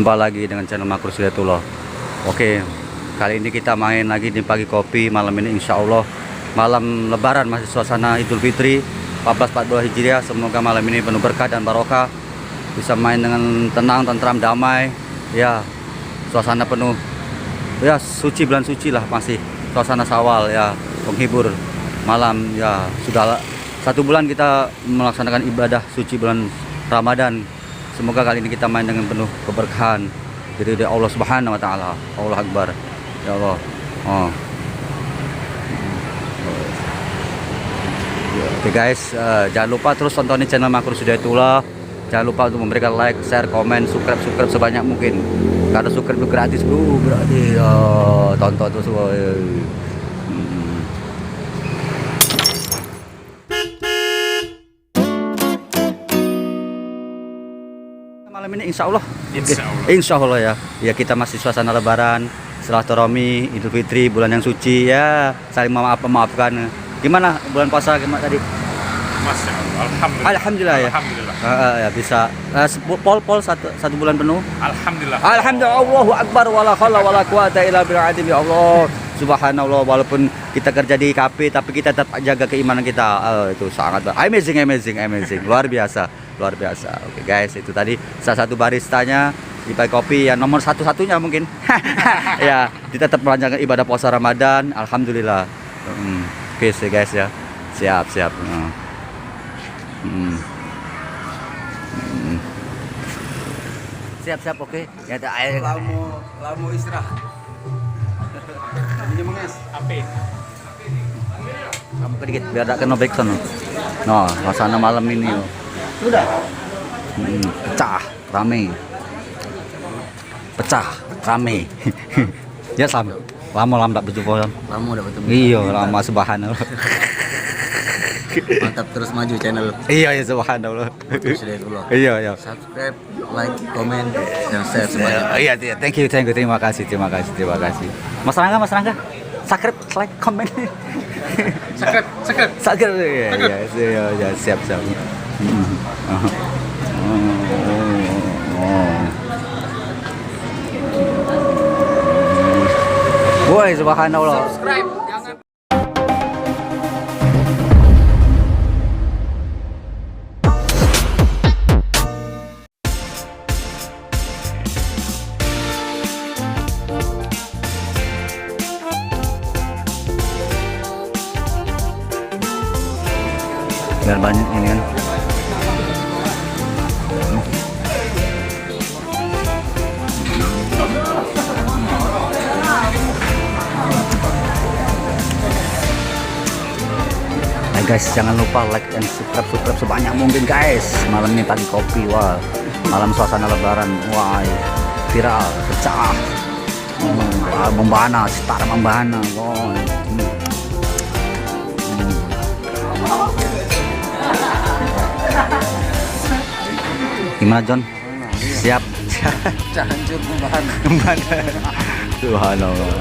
Jumpa lagi dengan channel Makrus Hidayatullah. Oke, kali ini kita main lagi di Pagi Kopi. Malam ini insya Allah malam lebaran, masih suasana Idul Fitri 1442 Hijriah. Semoga malam ini penuh berkah dan barokah, bisa main dengan tenang, tentram, damai. Ya, suasana penuh, ya suci, bulan suci lah, masih suasana Syawal ya, penghibur malam. Ya, sudah 1 bulan kita melaksanakan ibadah suci bulan Ramadan. Semoga kali ini kita main dengan penuh keberkahan dari Allah Subhanahu wa taala. Allah Akbar. Ya Allah. Oh. Oke guys, jangan lupa terus tontonin channel Makrus Hidayatullah. Jangan lupa untuk memberikan like, share, komen, subscribe sebanyak mungkin. Karena subscribe itu gratis, bro, gratis. Tonton terus. Malam ini insya Allah ya. Ya, kita masih suasana lebaran, silaturahmi, Idul Fitri, bulan yang suci ya, saling memaafkan. Gimana bulan puasa gimana tadi? Masya Allah, Alhamdulillah ya. Ya bisa pol satu bulan penuh. Alhamdulillah. Allahu Akbar, wala haula wala quwata illa billah. Ya Allah, subhanallah, walaupun kita kerja di kafe tapi kita tetap jaga keimanan kita. Itu sangat amazing, luar biasa. Oke guys, itu tadi salah satu baristanya di Pagi Kopi yang nomor satunya mungkin. Ya, kita tetap melanjutkan ibadah puasa Ramadan. Alhamdulillah. Oke guys ya, siap. Siap, oke. Ya, Lamu istirahat. Ini menges. Ape. Kamu sedikit biar tak kena backsound. Nah, suasana malam ini. Sudah. Rame. Ya Sam. Lama tak berjumpa. Lama udah bertemu. Iya, lama, subhanallah. Mantap, terus maju channel. Iya, subhanallah. Iya. Subscribe, like, komen, dan share sebanyak. Iya, thank you. Terima kasih. Mas Rangga. Subscribe, like, komen. Subscribe. Ya, siap. Woi, subhanallah. Subscribe. Jangan. Biar banyak ini kan. Guys, jangan lupa like dan subscribe sebanyak mungkin guys. Malam ini Pagi Kopi, wah, malam suasana lebaran, wah, viral, pecah, membahana, setara membahana, wah. Gimana John? Siap. Hancur membahana. Subhanallah.